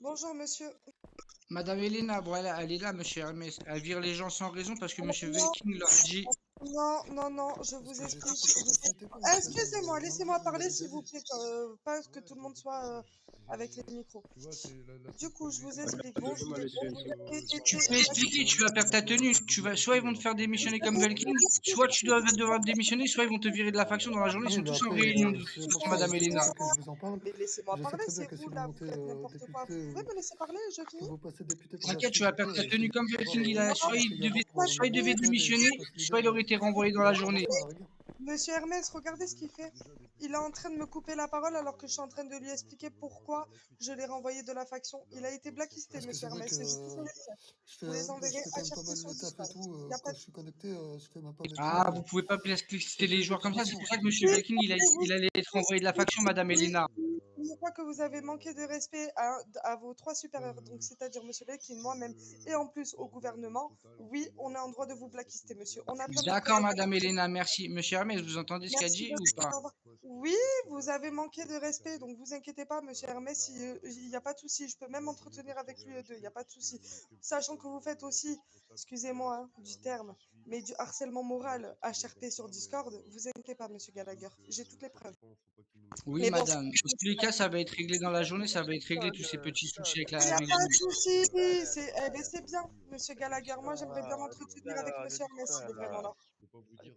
Bonjour monsieur. Madame Elena, bon, elle est là, monsieur Hermès. Elle vire les gens sans raison parce que monsieur Non, Velking leur dit. non, je Parce vous que j'ai explique. toutes les facilités pour monsieur Hermès. Excusez-moi, Même laissez-moi lui, il me parler l'avait s'il déjà vous dit. plaît, pas que tout le monde soit avec les micros. Tu vois, c'est la Du coup, je vous sensibilité. explique. Bon, vous Tu été- peux expliquer, tu vas perdre ta tenue. Soit ils vont te faire démissionner comme Velking, soit tu dois devoir démissionner, soit ils vont te virer de la faction dans la journée. Ils Oui, sont mais tous en après, réunion de c'est toute pour façon, ça, Madame c'est pour Elena. ça que je vous en parle. Mais laissez-moi Je sais parler, très bien c'est que si vous vous là, vous montez faites n'importe quoi. député Vous pouvez ou me laisser parler, je que finis? vous passez député pour la T'inquiète, tu suite vas ou perdre quoi, ta tenue comme essayez Velking. Soit d'être il également soit il pour devait mon bled et démissionner, je passe soit il aurait leader été renvoyé dans de la la journée. formation à la rigueur. Monsieur Hermès, regardez ce qu'il fait. Il est en train de me couper la parole alors que je suis en train de lui expliquer pourquoi je l'ai renvoyé de la faction. Il a été blacklisté, Parce que monsieur c'est vrai Hermès. que C'est juste une lettre. je Vous les je enverrez fais à quand même pas chercher mal sur le taf et Discord. tout. Il y a pas Quand de... je suis connecté, je fais même pas mes Ah, calls. vous pouvez pas blacklister les J'essaie joueurs d'être comme ça. C'est tranquille. pour ça que monsieur Oui, Velking, il allait être renvoyé de la faction, Madame oui, Elena. je crois que vous avez manqué de respect à vos trois supérieurs, donc c'est-à-dire monsieur Belkin, moi-même, et en plus au gouvernement. Oui, on a un droit de vous blacklister, monsieur. On a plein de D'accord, preuves. Madame Elena, merci. Monsieur Hermès, vous entendez ce qu'elle Merci, dit ou monsieur. pas? Au revoir. Oui, vous avez manqué de respect, donc vous inquiétez pas, monsieur Hermès, il n'y a pas de souci. Je peux même entretenir avec lui deux, il n'y a pas de souci. Sachant que vous faites aussi, excusez-moi hein, du terme, mais du harcèlement moral HRP sur Discord, vous inquiétez pas, monsieur Gallagher. J'ai toutes les preuves. Oui, Mais bon, madame. Dans tous les cas, ça va être réglé dans la journée, ça va être réglé tous ces petits soucis avec, il n'y a avec pas vous. de souci. Eh ben, c'est bien, monsieur Gallagher. Moi, j'aimerais bien m'entretenir avec monsieur Hermès, s'il est vraiment là. J'ai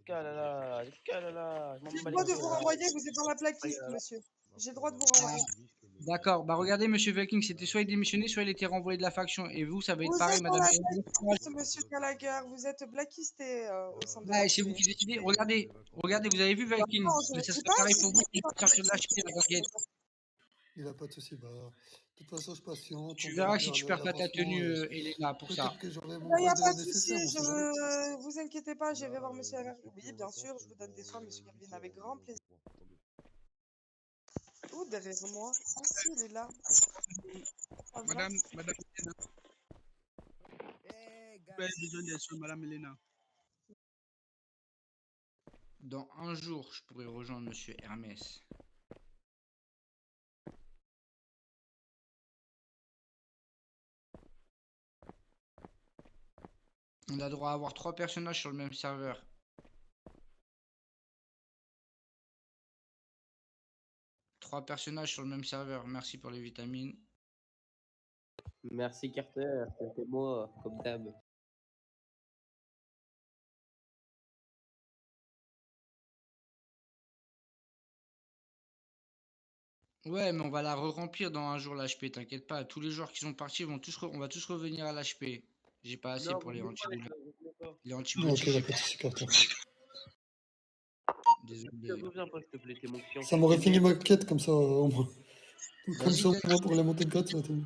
le droit de vous renvoyer, vous êtes dans la blacklist, monsieur. J'ai le droit de vous Ah, renvoyer. d'accord. Bah regardez, monsieur Velking, c'était soit il démissionnait, soit il était renvoyé de la faction. Et vous, ça va être Vous pareil, êtes dans madame la Elena. blacklist, monsieur Gallagher. Vous êtes blacklisté au sein de Ouais, c'est vous l'HP. qui décidez. Regardez, regardez, vous avez vu Velking. Non, Ça je dis sera pas, pareil je pour vous, dis il pas. va sortir de l'HP, la baguette. Il a pas de souci. Bah, de toute façon, je patiente. On Tu verra verras si bien tu perds pas ta l'avancement tenue, et Elena, pour ça. peut-être que j'aurai mon Il n'y a grade pas de souci, nécessaire. On sait jamais. vous inquiétez pas, j'irai voir monsieur Hervé. Oui, bien sûr, je vous donne des soins, monsieur Gervin, avec grand plaisir. Où derrière moi? Ah si, il est là. Au revoir. Madame Elena, vous avez besoin des soins, Madame Elena. Dans un jour, je pourrais rejoindre monsieur Hermès. On a droit à avoir 3 personnages sur le même serveur. 3 personnages sur le même serveur. Merci pour les vitamines. Merci Carter, c'était moi, comme d'hab. Ouais, mais on va la re-remplir dans un jour l'HP, t'inquiète pas. Tous les joueurs qui sont partis vont tous on va tous revenir à l'HP. J'ai pas assez Non, pour les revenez pas, les anti-boules. gars, revenez pas. Les Ok, anti-boutiques, il a j'ai pas de pas. souci, Carter. Désolé. Reviens pas, s'il te plaît, t'es mon client. Ça m'aurait fini ma quête comme ça, au moins. Comme Vas-y, ça, au moins pour la montée de grade, ça va être mieux.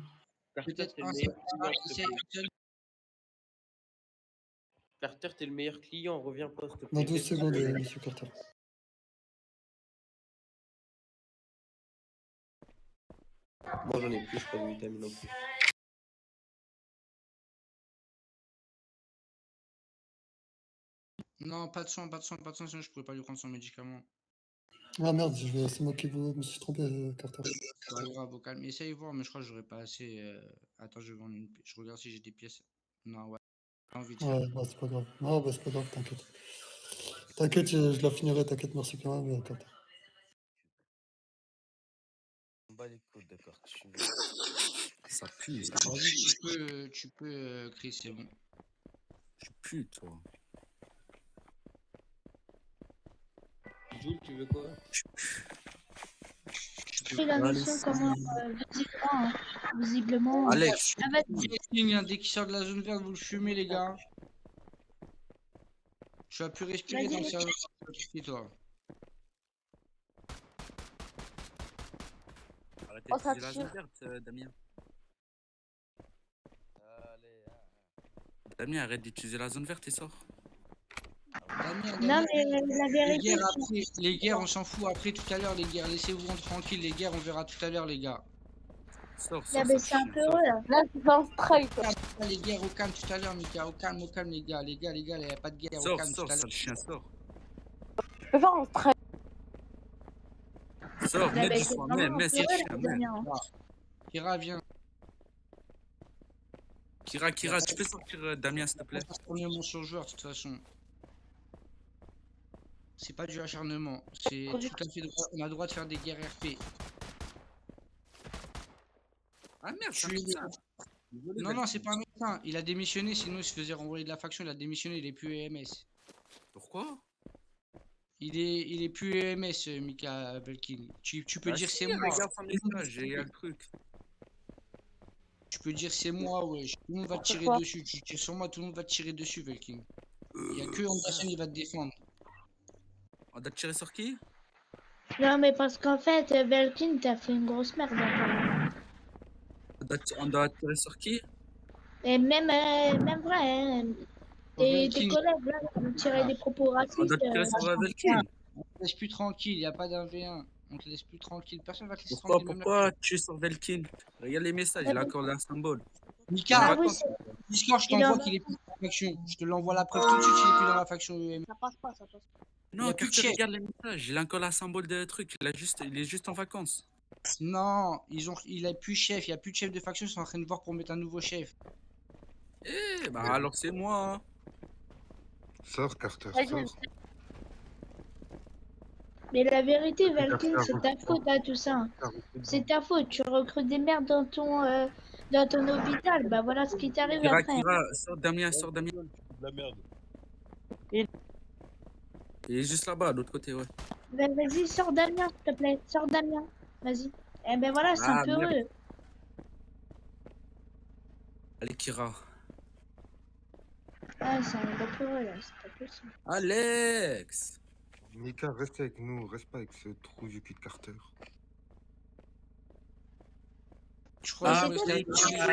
Carter, peut-être t'es le un meilleur seul. client, s'il te plaît. Carter, t'es le meilleur client, reviens pas, s'il te Dans plaît. 12 secondes, monsieur Carter. Moi, j'en ai plus, je crois, de vitamines non plus. Non, pas de sang, sinon je pourrais pas lui prendre son médicament. Ah merde, c'est moi qui me suis trompé, Carter. C'est pas grave, au calme. Essaye voir, mais je crois que j'aurais pas assez. Attends, je vais vendre je regarde si j'ai des pièces. Non, ouais. Pas envie de faire. Ouais, bah c'est pas grave. Non, bah c'est pas grave, t'inquiète. T'inquiète, je la finirai, t'inquiète, merci quand même, Carter. On bat les coudes, d'accord, tu veux. Ça pue, ça. Vas-y, tu peux, Chris, c'est bon. Tu pues, toi. Jules, tu veux quoi? Et la mission comment visiblement. Alex, Dès qu'il sort de la zone verte, vous le fumez, les gars. Tu vas plus respirer dans le Vas-y. serveur. Toi. arrêtez Oh, de ça utiliser la tire. zone verte, Damien. Allez, Damien, arrête d'utiliser la zone verte et sors. Non, mais la vérité, Les guerres, on s'en fout après tout à l'heure, les guerres. Laissez-vous tranquille, les guerres, on verra tout à l'heure, les gars. Sors, il a sors, baissé un peu, là. Là, c'est un strike. Les guerres, au calme tout à l'heure, les gars. Au calme, les gars. Les gars, il n'y a pas de guerre. Au sors, calme sors, tout à sale l'heure. chien, sors. Je peux faire un strike. Sors, Il a mets du baissé soin, vraiment un mets, peu, sale là, chien, mets. Damien. Kira, viens. Kira, tu peux sortir Damien, s'il te plaît? C'est acharnement sur joueur, de toute façon. C'est pas du acharnement. C'est tout à fait droit. On a le droit de faire des guerres RP. Ah merde, Tu c'est un es- médecin. Désolé, Non, non, c'est Valkyrie. pas un médecin. Il a démissionné, sinon il se faisait renvoyer de la faction. Il a démissionné, il est plus EMS. Pourquoi? Il est plus EMS, Mika Belkin. Tu peux Bah dire si, c'est moi. regarde son message, il y a le truc. Tu peux dire c'est moi, wesh. Tout le monde va te tirer Pourquoi dessus. Tu tires sur moi, tout le monde va te tirer dessus, Belkin. Il y a que Anderson qui va te défendre. On doit tirer sur qui? Non, mais parce qu'en fait, Belkin, t'as fait une grosse merde. On doit tirer sur qui? Et même vrai, hein, tes Belkin, collègues là, ont tiré des propos On racistes. doit tirer sur Valkyrie. on te laisse plus tranquille, il y a pas d'un V1. On te laisse plus tranquille. Personne va te laisser Pourquoi, tranquille. Même pourquoi tu es sur Valkyrie? Regarde les messages, il a encore un symbole. Mika, Ah attends, oui, c'est Discord, je il t'envoie en- qu'il est plus dans la faction. Je te l'envoie la preuve tout de suite, il est plus dans la faction EMS. ça passe pas, ça passe pas. Il y Non, a plus de Carter, chef. regarde les messages, il a encore un symbole de truc, il est juste en vacances. Non, il a plus de chef, il y a plus de chef de faction, ils sont en train de voir pour mettre un nouveau chef. Eh, bah alors c'est moi. Hein. Sors, Carter, Vas-y, sors. mais la vérité, Valkyrie, Carter, c'est ta faute à tout ça. C'est ta faute. Tu recrutes des merdes dans ton hôpital. Bah voilà ce qui t'arrive Kira, après. sors Damien, sors Damien. De la merde. Il est juste là-bas, de l'autre côté, ouais. Bah, vas-y, sors Damien, s'il te plaît. Sors Damien. Vas-y. Eh ben voilà, c'est un Ah, peu merde. heureux. Allez, Kira. Ah, c'est un peu heureux là, c'est pas possible. Alex! Mika, reste avec nous, reste pas avec ce trou du cul de Carter. Je crois Ah, que c'est c'est toi, C'est toi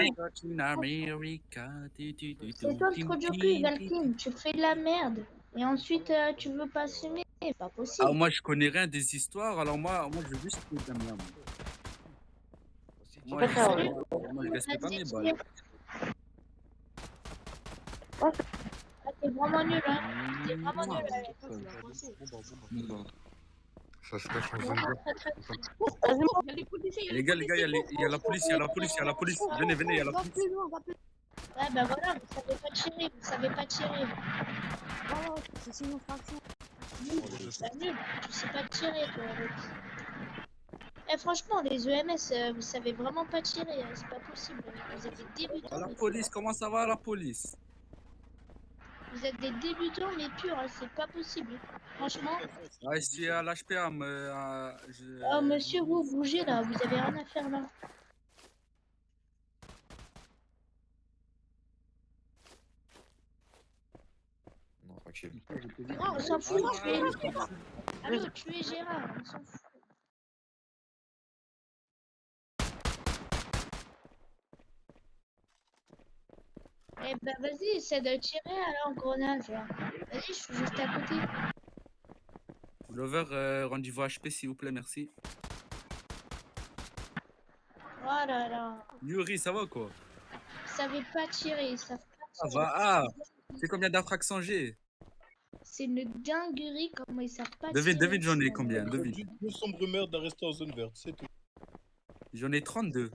le trou du cul, Valkyrie. Tu fais de la merde. Et ensuite, tu veux pas assumer. C'est pas possible. Ah, moi, je connais rien des histoires, alors moi je veux juste tuer Damien. Moi, je respecte pas mes balles. Ah, t'es vraiment nul, hein. T'es vraiment nul, Alex. Ça se cache en zone Vraiment verte. très, très, très. Les gars, il y a la police, il y a la police, il y a la police. Venez, il y a la police. Ouais, bah voilà, vous savez pas tirer, vous savez pas tirer. C'est une infraction. Nul, bah nul, tu sais pas tirer, toi, Alex. Eh, franchement, les EMS, vous savez vraiment pas tirer, hein, c'est pas possible. Vous êtes des débutants. La mais police, comment ça va, la police? Vous êtes des débutants, mais purs, hein, c'est pas possible. Franchement. Ah, ici à l'HPA, Oh, monsieur, vous bougez là, vous avez rien à faire là. Non, tranquille. Non, on s'en fout, tuez Gérard. Allô, tuez Gérard, on s'en fout. Eh ben vas-y, essaie de tirer alors, grenade là. Vas-y, je suis juste à côté. Lover, rendez-vous HP, s'il vous plaît, merci. Oh là là. Yuri, ça va quoi? Ils savaient pas tirer, ils savent pas Ça tirer. va, ah! C'est combien d'infractions j'ai? C'est une dinguerie comment ils savent pas tirer. Devine, j'en ai combien? Devine. Deux sombres meurtres d'arrester en zone verte, c'est tout. J'en ai 32.